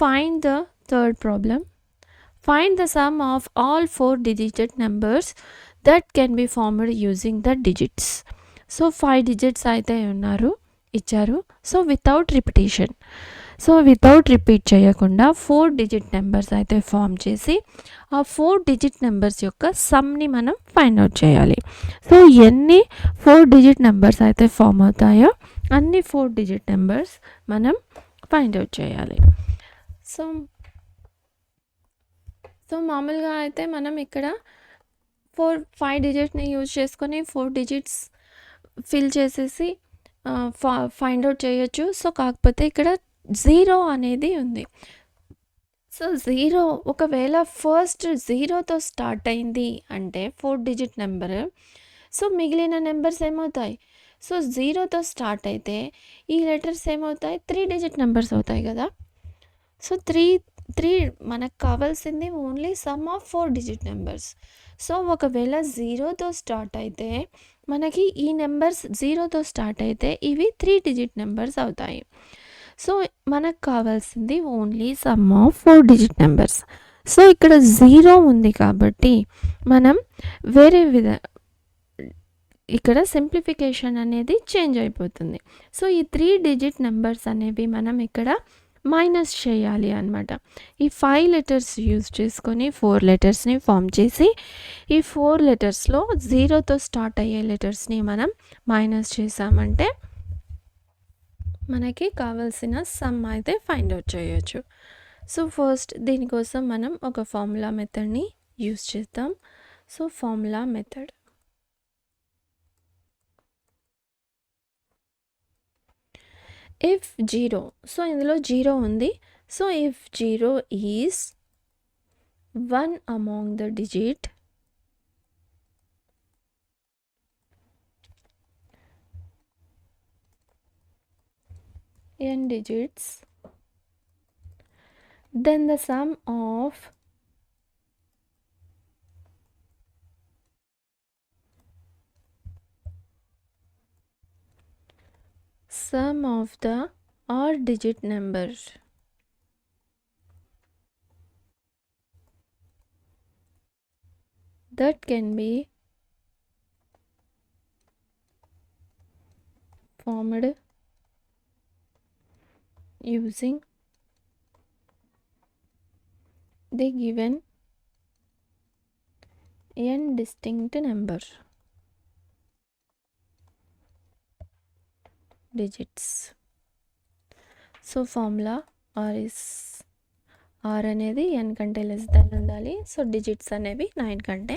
find the third problem. Find the sum of all 4-digit numbers that can be formed using the digits. So 5 digits అయితే ఇచ్చారు. So without repetition, so without repeat చేయకుండా 4-digit numbers అయితే form చేసి ఆ 4-digit numbers యొక్క సమ్ని మనం find out చేయాలి. So ఎన్ని 4-digit నెంబర్స్ అయితే ఫామ్ అవుతాయో అన్ని 4-digit నెంబర్స్ మనం ఫైండ్ అవుట్ చేయాలి. సో మామూలుగా అయితే మనం ఇక్కడ 5 digitsని యూజ్ చేసుకొని 4 digits ఫిల్ చేసేసి ఫైండ్ అవుట్ చేయొచ్చు. సో కాకపోతే ఇక్కడ 0 అనేది ఉంది. సో 0 ఒకవేళ ఫస్ట్ 0తో స్టార్ట్ అయింది అంటే 4-digit నెంబర్, సో మిగిలిన నెంబర్స్ ఏమవుతాయి? సో 0తో స్టార్ట్ అయితే ఈ లెటర్స్ ఏమవుతాయి? 3-digit నెంబర్స్ అవుతాయి కదా. సో 3 మనకు కావాల్సింది only some of 4-digit numbers. So ఒకవేళ 0తో స్టార్ట్ అయితే మనకి ఈ నెంబర్స్ 0తో స్టార్ట్ అయితే ఇవి 3-digit నెంబర్స్ అవుతాయి. సో మనకు కావాల్సింది only some of 4-digit numbers. So ఇక్కడ 0 ఉంది కాబట్టి మనం వేరే ఇక్కడ సింప్లిఫికేషన్ అనేది చేంజ్ అయిపోతుంది. సో ఈ 3-digit నెంబర్స్ అనేవి మనం ఇక్కడ మైనస్ చేయాలి అనమాట. ఈ 5 లెటర్స్ యూజ్ చేసుకొని 4 లెటర్స్ని ఫామ్ చేసి ఈ 4 లెటర్స్లో 0తో స్టార్ట్ అయ్యే లెటర్స్ని మనం మైనస్ చేసామంటే మనకి కావాల్సిన సమ్ అయితే ఫైండ్ అవుట్ చేయొచ్చు. సో ఫస్ట్ దీనికోసం మనం ఒక ఫార్ములా మెథడ్ని యూజ్ చేద్దాం. So formula method, if 0, so ఇందులో 0 ఉంది. So if 0 is 1 among the digit, n digits, then the sum of the odd-digit number that can be formed using the given n distinct number digits. So formula R అనేది n కంటే less than ఉండాలి. So digits అనేవి 9 కంటే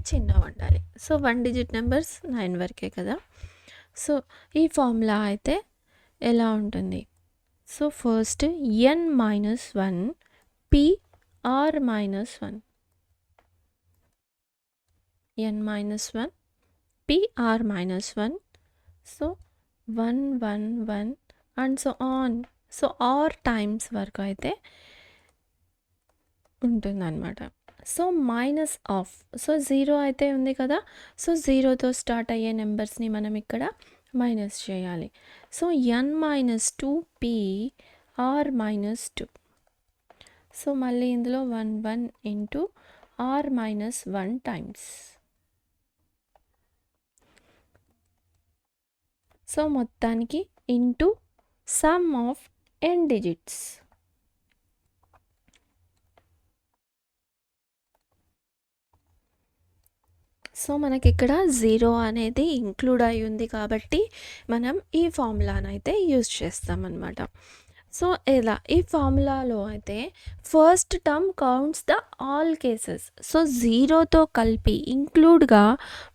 చిన్నగా ఉండాలి. So 1-digit numbers 9 వరకే కదా. So ఈ ఫార్ములా అయితే ఎలా ఉంటుంది? So first n - 1 PR - 1, n - 1 PR - 1, so 1 1 1 and so on. So r times వరకు అయితే ఉంటుందన్నమాట. సో మైనస్ ఆఫ్, సో 0 అయితే ఉంది కదా. సో 0తో స్టార్ట్ అయ్యే నెంబర్స్ని మనం ఇక్కడ మైనస్ చేయాలి. So n - 2 PR - 2. సో మళ్ళీ ఇందులో 1 1 ఇంటూ R - 1 టైమ్స్. సో మొత్తానికి into sum of n digits. So మనకి ఇక్కడ 0 అనేది ఇంక్లూడ్ అయి ఉంది కాబట్టి మనం ఈ ఫార్ములాను అయితే యూజ్ చేస్తామన్నమాట. సో ఎలా? ఈ ఫార్ములాలో అయితే first term counts the all cases. So 0తో కలిపి ఇంక్లూడ్గా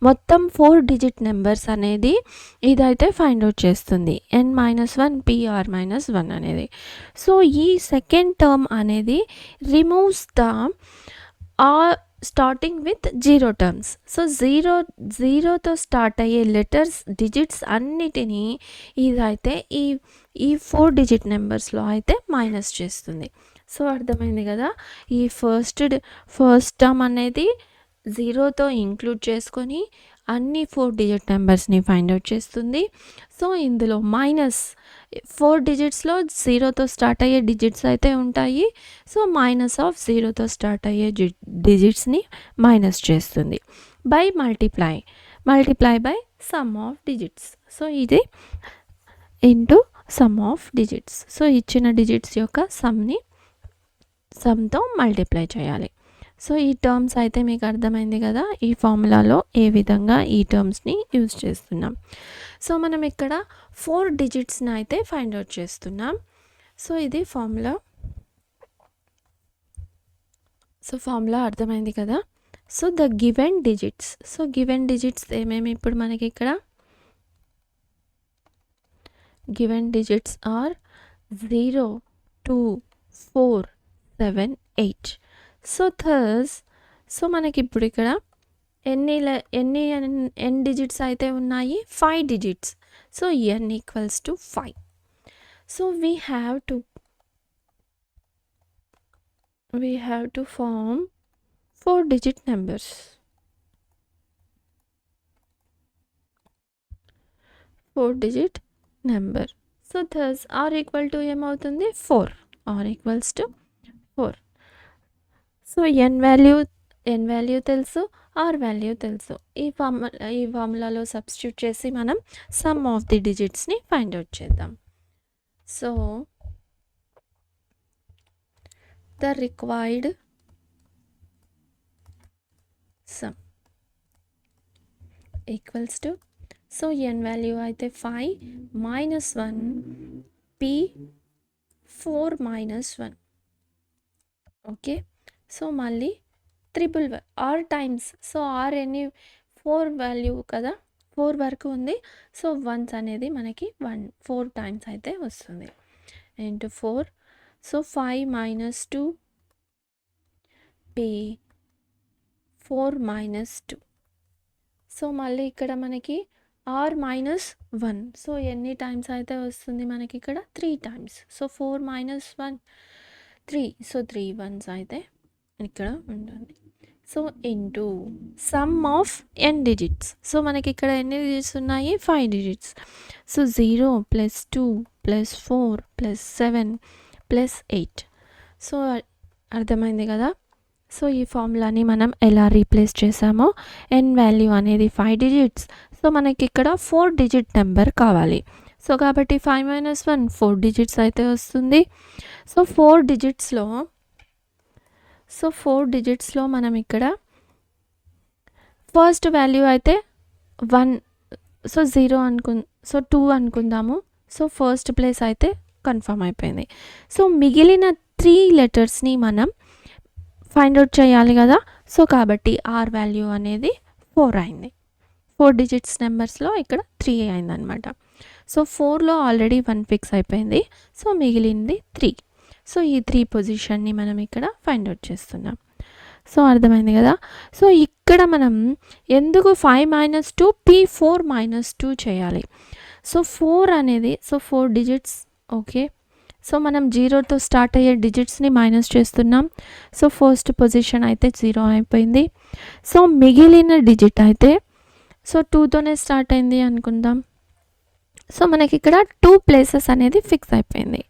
మొత్తం 4-digit నెంబర్స్ అనేది ఇదైతే ఫైండ్ అవుట్ చేస్తుంది, n - 1 PR - 1 అనేది. సో ఈ సెకండ్ టర్మ్ అనేది removes the starting with 0 terms. So 0తో స్టార్ట్ అయ్యే లెటర్స్ డిజిట్స్ అన్నిటినీ ఇదైతే ఈ 4-digit నెంబర్స్లో అయితే మైనస్ చేస్తుంది. సో అర్థమైంది కదా. ఈ ఫస్ట్ టర్మ్ అనేది 0తో ఇంక్లూడ్ చేసుకొని అన్ని 4 డిజిట్ నెంబర్స్ని ఫైండ్ అవుట్ చేస్తుంది. సో ఇందులో -4 డిజిట్స్లో 0తో స్టార్ట్ అయ్యే డిజిట్స్ అయితే ఉంటాయి. సో -0తో స్టార్ట్ అయ్యే డిజిట్స్ని మైనస్ చేస్తుంది. By multiply by sum of digits. So ఇది into sum of digits. So ఇచ్చిన డిజిట్స్ యొక్క సమ్తో మల్టిప్లై చేయాలి. సో ఈ టర్మ్స్ అయితే మీకు అర్థమైంది కదా, ఈ ఫార్ములాలో ఏ విధంగా ఈ టర్మ్స్ని యూజ్ చేస్తున్నాం. సో మనం ఇక్కడ 4 డిజిట్స్ని అయితే ఫైండ్ అవుట్ చేస్తున్నాం. సో ఇది ఫార్ములా. సో ఫార్ములా అర్థమైంది కదా. సో ద గివెన్ డిజిట్స్ ఏమేమి ఇప్పుడు మనకి ఇక్కడ గివెన్ డిజిట్స్ ఆర్ 0, 2, 4, 7, 8. సో మనకి ఇప్పుడు ఇక్కడ ఎన్ని డిజిట్స్ అయితే ఉన్నాయి? 5 digits. So n equals to 5. So we have to form 4 digit numbers. 4 digit number. So thus r equal to ఏమవుతుంది? 4. r equals to 4. So n value తెలుసు, r వాల్యూ తెలుసు. ఈ ఫార్ములాలో సబ్స్టిట్యూట్ చేసి మనం సమ్ ఆఫ్ ది డిజిట్స్ని find out చేద్దాం. So the required sum equals to, so n value అయితే 5 -1 p 4 -1. ఓకే, సో మళ్ళీ triple R times. So R ఎన్ని 4 వాల్యూ కదా, 4 వరకు ఉంది. సో వన్స్ అనేది మనకి 4 టైమ్స్ అయితే వస్తుంది. ఇంటూ 4. So 5 - 2 p 4 -2. సో మళ్ళీ ఇక్కడ మనకి r -1. సో ఎన్ని టైమ్స్ అయితే వస్తుంది మనకి ఇక్కడ? 3 టైమ్స్. సో 4 - 1 3. సో 3 వన్స్ అయితే ఇక్కడ ఉంటుంది. So into sum of n digits. So మనకి ఇక్కడ ఎన్ని డిజిట్స్ ఉన్నాయి? 5 డిజిట్స్. సో 0 + 2 + 4 + 7 + 8. సో అర్థమైంది కదా. సో ఈ ఫార్ములాని మనం ఎలా రీప్లేస్ చేసామో, n వాల్యూ అనేది 5 డిజిట్స్. సో మనకి ఇక్కడ 4 డిజిట్ నెంబర్ కావాలి. సో కాబట్టి 5 - 1 4 డిజిట్స్ అయితే వస్తుంది. సో 4 డిజిట్స్లో మనం ఇక్కడ ఫస్ట్ వాల్యూ అయితే 1. సో 0 సో 2 అనుకుందాము. సో ఫస్ట్ ప్లేస్ అయితే కన్ఫర్మ్ అయిపోయింది. సో మిగిలిన 3 లెటర్స్ని మనం ఫైండ్ అవుట్ చేయాలి కదా. సో కాబట్టి r వాల్యూ అనేది 4 అయింది. 4 డిజిట్స్ నెంబర్స్లో ఇక్కడ 3 అయిందనమాట. సో 4లో ఆల్రెడీ 1 ఫిక్స్ అయిపోయింది. సో మిగిలింది 3. సో ఈ 3 పొజిషన్ని మనం ఇక్కడ ఫైండ్ అవుట్ చేస్తున్నాం. సో అర్థమైంది కదా. సో ఇక్కడ మనం ఎందుకు 5 - 2 p 4 - 2 చేయాలి? సో 4 అనేది 4 డిజిట్స్. ఓకే, సో మనం 0తో స్టార్ట్ అయ్యే డిజిట్స్ని మైనస్ చేస్తున్నాం. సో ఫస్ట్ పొజిషన్ అయితే 0 అయిపోయింది. సో మిగిలిన డిజిట్ అయితే సో 2తోనే స్టార్ట్ అయింది అనుకుందాం. సో మనకి ఇక్కడ 2 ప్లేసెస్ అనేది ఫిక్స్ అయిపోయింది.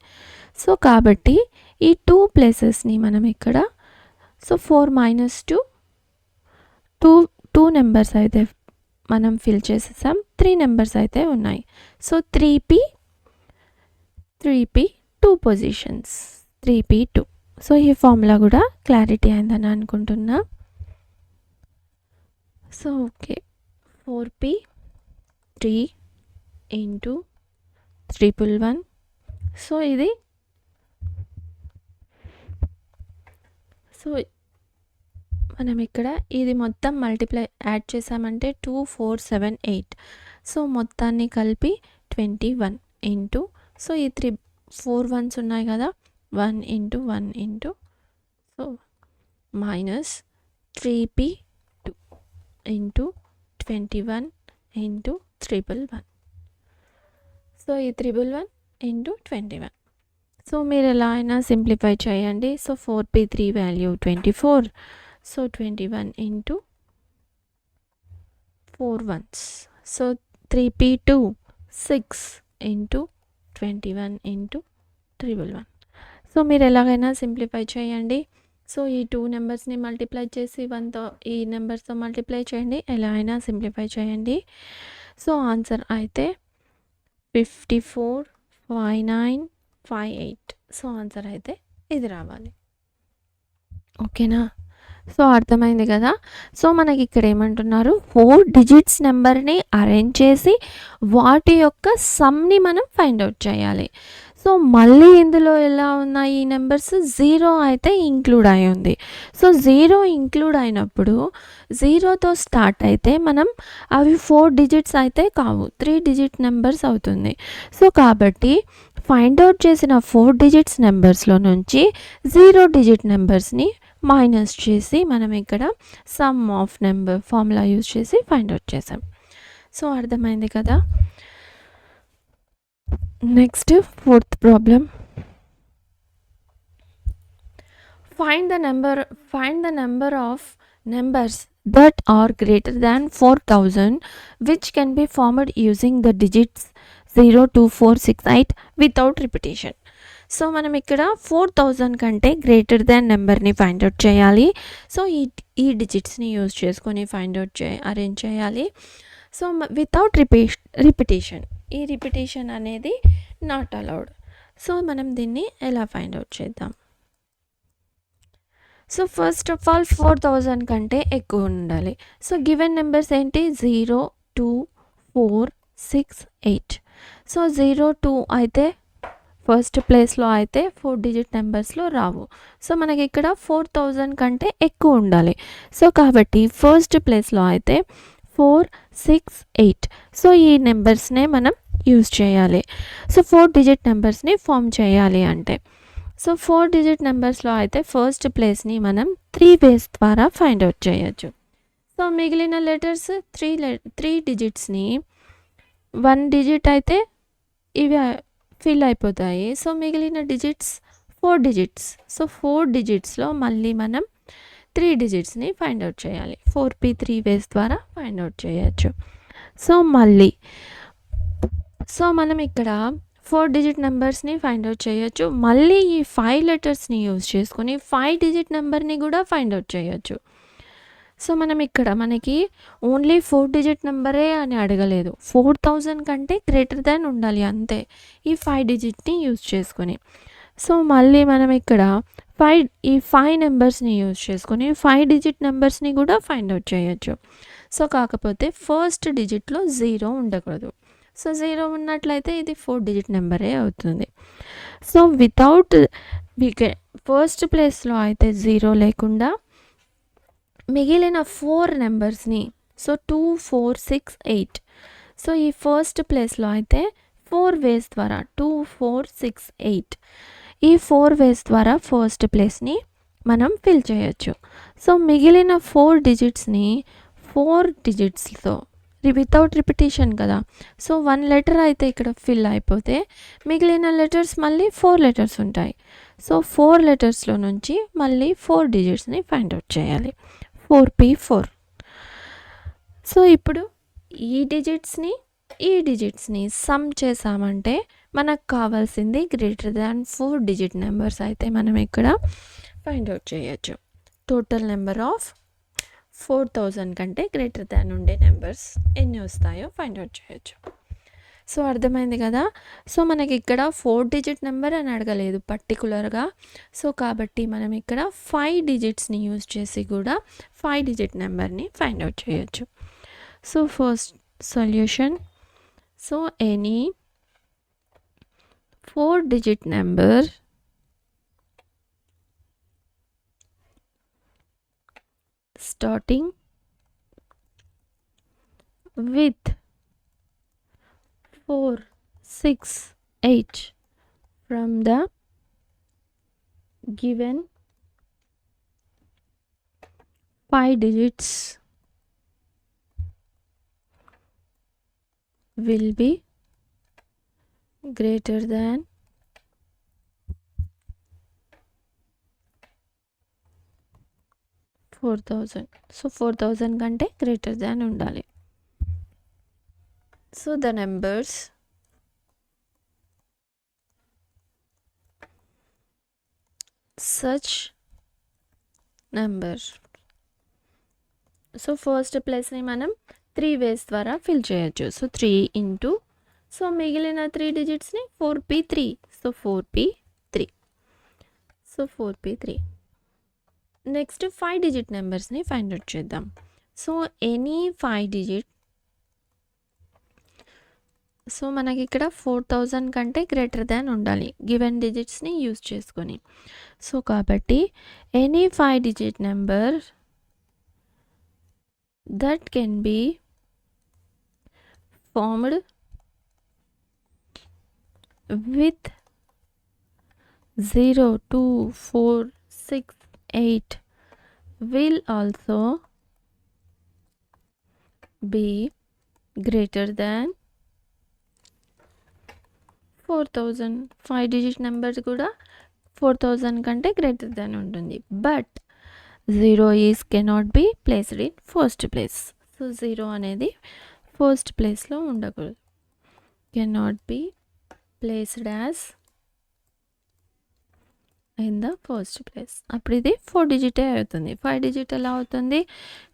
సో కాబట్టి ఈ 2 ప్లేసెస్ని మనం ఇక్కడ సో 4 - 2 నెంబర్స్ అయితే మనం ఫిల్ చేసేసాం. 3 నెంబర్స్ అయితే ఉన్నాయి. So 3p 2 positions 3p2. So ఈ ఫార్ములా కూడా క్లారిటీ అయిందని అనుకుంటున్నా. So okay, 4p 3 × 111. సో ఇది సో మనం ఇక్కడ ఇది మొత్తం మల్టిప్లై యాడ్ చేసామంటే 2 4 7 8. సో మొత్తాన్ని కలిపి 21 ఇంటూ, సో ఈ 4 వన్స్ ఉన్నాయి కదా, 1 × 1 into so minus 3p2 into 21 into 111. So ఈ 111 ఇంటూ 21. సో మీరు ఎలా అయినా సింప్లిఫై చేయండి. So 4p3 value 24. So 21 into 4 ones. So 3p2 6 into 21 into 111. So మీరు ఎలాగైనా సింప్లిఫై చేయండి. సో ఈ 2 నెంబర్స్ని మల్టిప్లై చేసి 1తో ఈ నెంబర్స్తో మల్టిప్లై చేయండి. ఎలా అయినా సింప్లిఫై చేయండి. సో ఆన్సర్ అయితే 545958. సో ఆన్సర్ అయితే ఇది రావాలి. ఓకేనా? సో అర్థమైంది కదా. సో మనకి ఇక్కడ ఏమంటున్నారు, 4 డిజిట్స్ నెంబర్ని అరేంజ్ చేసి వాటి యొక్క సమ్ని మనం ఫైండ్ అవుట్ చేయాలి. సో మళ్ళీ ఇందులో ఎలా ఉన్నాయి ఈ నెంబర్స్, 0 అయితే ఇంక్లూడ్ అయి ఉంది. సో 0 ఇంక్లూడ్ అయినప్పుడు 0తో స్టార్ట్ అయితే మనం అవి 4 డిజిట్స్ అయితే కావు, 3 డిజిట్ నెంబర్స్ అవుతుంది. సో కాబట్టి ఫైండ్ అవుట్ చేసిన 4 డిజిట్స్ నెంబర్స్లో నుంచి 0 డిజిట్ నెంబర్స్ని మైనస్ చేసి మనం ఇక్కడ some of number formula use చేసి ఫైండ్ అవుట్ చేసాం. సో అర్థమైంది కదా. Next 4th problem. Find the number of numbers that are greater than 4000 which can be formed using the digits 0 2 4 6 8 without repetition. So మనం ఇక్కడ 4000 కంటే గ్రేటర్ దాన్ నెంబర్ని find out చేయాలి. So ఈ డిజిట్స్ని యూజ్ చేసుకొని ఫైండ్ అవుట్ అరేంజ్ చేయాలి. సో వితౌట్ రిపిటేషన్, ఈ repetition అనేది నాట్ అలౌడ్. సో మనం దీన్ని ఎలా ఫైండ్ అవుట్ చేద్దాం. సో ఫస్ట్ ఆఫ్ ఆల్ 4000 కంటే ఎక్కువ ఉండాలి. సో గివెన్ నెంబర్స్ ఏంటి, 0 2 4 6 8. సో 0 2 అయితే ఫస్ట్ ప్లేస్లో అయితే 4 డిజిట్ నెంబర్స్లో రావు. సో మనకి ఇక్కడ 4000 కంటే ఎక్కువ ఉండాలి. సో కాబట్టి ఫస్ట్ ప్లేస్లో అయితే 4 6 8. సో ఈ నెంబర్స్నే మనం యూజ్ చేయాలి. సో 4 డిజిట్ నెంబర్స్ని ఫామ్ చేయాలి అంటే, సో 4 డిజిట్ నెంబర్స్లో అయితే ఫస్ట్ ప్లేస్ని మనం 3 వేస్ ద్వారా ఫైండ్ అవుట్ చేయొచ్చు. సో మిగిలిన లెటర్స్ 3 డిజిట్స్ని 1 డిజిట్ అయితే ఇవి ఫిల్ అయిపోతాయి. సో మిగిలిన డిజిట్స్ 4 డిజిట్స్. సో 4 డిజిట్స్లో మళ్ళీ మనం 3 డిజిట్స్ని ఫైండ్ అవుట్ చేయాలి. 4p 3 వేస్ ద్వారా ఫైండ్ అవుట్ చేయొచ్చు. సో మనం ఇక్కడ 4 డిజిట్ నెంబర్స్ని ఫైండ్ అవుట్ చేయొచ్చు. మళ్ళీ ఈ 5 లెటర్స్ని యూజ్ చేసుకొని 5 డిజిట్ నెంబర్ని కూడా ఫైండ్ అవుట్ చేయొచ్చు. సో మనం ఇక్కడ మనకి ఓన్లీ 4 డిజిట్ నెంబరే అని అడగలేదు, 4000 కంటే గ్రేటర్ దాన్ ఉండాలి అంతే, ఈ 5 డిజిట్ని యూజ్ చేసుకొని. సో మళ్ళీ మనం ఇక్కడ 5 నెంబర్స్ని యూజ్ చేసుకొని 5 డిజిట్ నెంబర్స్ని కూడా ఫైండ్ అవుట్ చేయొచ్చు. సో కాకపోతే ఫస్ట్ డిజిట్లో 0 ఉండకూడదు. సో 0 ఉన్నట్లయితే ఇది 4 డిజిట్ నెంబరే అవుతుంది. సో ఫస్ట్ ప్లేస్లో అయితే 0 లేకుండా మిగిలిన 4 నెంబర్స్ని, సో 2 4 6 8. సో ఈ ఫస్ట్ ప్లేస్లో అయితే 4 వేస్ ద్వారా 2 4 6 8, ఈ 4 వేస్ ద్వారా ఫస్ట్ ప్లేస్ని మనం ఫిల్ చేయొచ్చు. సో మిగిలిన 4 డిజిట్స్ని 4 డిజిట్స్తో వితౌట్ రిపిటేషన్ కదా. సో 1 లెటర్ అయితే ఇక్కడ ఫిల్ అయిపోతే మిగిలిన లెటర్స్ మళ్ళీ 4 లెటర్స్ ఉంటాయి. సో 4 లెటర్స్లో నుంచి మళ్ళీ 4 డిజిట్స్ని ఫైండ్ అవుట్ చేయాలి, 4p4. సో ఇప్పుడు ఈ డిజిట్స్ని సమ్ చేసామంటే మనకు కావాల్సింది గ్రేటర్ దాన్ 4 డిజిట్ నెంబర్స్ అయితే మనం ఇక్కడ ఫైండ్ అవుట్ చేయొచ్చు. టోటల్ నెంబర్ ఆఫ్ 4000 కంటే గ్రేటర్ దాన్ ఉండే నెంబర్స్ ఎన్ని వస్తాయో ఫైండ్ అవుట్ చేయొచ్చు. సో అర్థమైంది కదా. సో మనకి ఇక్కడ 4 డిజిట్ నెంబర్ అని అడగలేదు పర్టికులర్గా. సో కాబట్టి మనం ఇక్కడ 5 డిజిట్స్ని యూజ్ చేసి కూడా 5 డిజిట్ నెంబర్ని ఫైండ్ అవుట్ చేయొచ్చు. So first solution. So any 4 digit number starting with 4 6 8 from the given 5 digits will be greater than 4000. So 4000 కంటే గ్రేటర్ దాన్ ఉండాలి. So the numbers such number. So first ప్లేస్ని మనం 3 వేస్ ద్వారా fill చేయొచ్చు. So 3 into, so మిగిలిన 3 డిజిట్స్ని 4p3. So 4p3. So 4p3. Next 5 digit నెంబర్స్ని find out చేద్దాం. సో ఎనీ 5 డిజిట్, సో మనకి ఇక్కడ 4000 కంటే గ్రేటర్ దాన్ ఉండాలి గివెన్ డిజిట్స్ని యూజ్ చేసుకొని. సో కాబట్టి any 5 digit number that can be formed with 0, 2, 4, 6, 8 will also be greater than 4000. 5 digit number కూడా 4000 కంటే గ్రేటర్ దాన్ ఉంటుంది. But 0 is cannot be placed in first place. So 0 అనేది ఫస్ట్ ప్లేస్లో ఉండకూడదు. Cannot be placed as in the first place. అప్పుడు ఇది 4 డిజిటే అవుతుంది. 5 digit ఎలా అవుతుంది?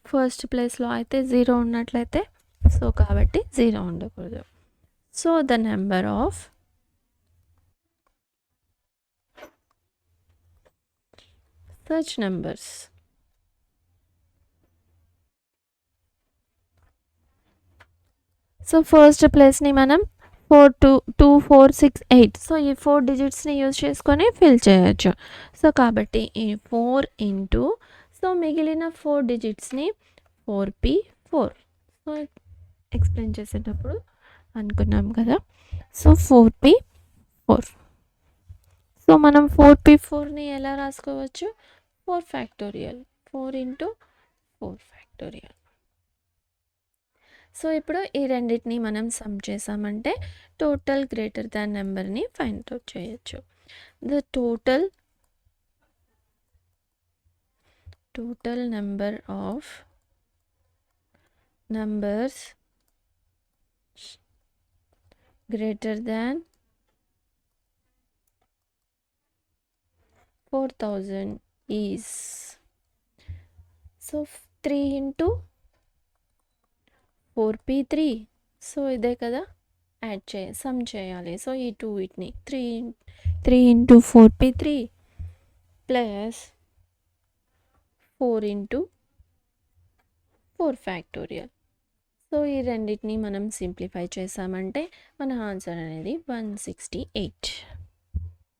ఫస్ట్ ప్లేస్లో అయితే 0 ఉన్నట్లయితే, సో కాబట్టి 0 ఉండకూడదు. So the number of such numbers so first ప్లేస్ని మనం 4, 2, 4, 6, 8. సో ఈ 4 డిజిట్స్ని యూజ్ చేసుకొని ఫిల్ చేయొచ్చు. సో కాబట్టి ఈ 4 ఇంటూ, సో మిగిలిన 4 డిజిట్స్ని 4p4. సో ఎక్స్ప్లెయిన్ చేసేటప్పుడు అనుకున్నాం కదా. So 4p4. సో మనం 4p4ని ఎలా రాసుకోవచ్చు? 4 ఫ్యాక్టోరియల్. 4 into 4 factorial. సో ఇప్పుడు ఈ రెండింటిని మనం సమ్ చేసామంటే టోటల్ గ్రేటర్ దాన్ నెంబర్ని ఫైండ్ అవుట్ చేయొచ్చు. The total number of numbers greater than 4000 is, so 3 into 4p3. So ఇదే కదా, సమ్ చేయాలి. సో ఈ 2 వీటిని 3 into 4p3 plus 4 into 4 factorial. So ఈ రెండింటిని మనం సింప్లిఫై చేసామంటే మన ఆన్సర్ అనేది 168.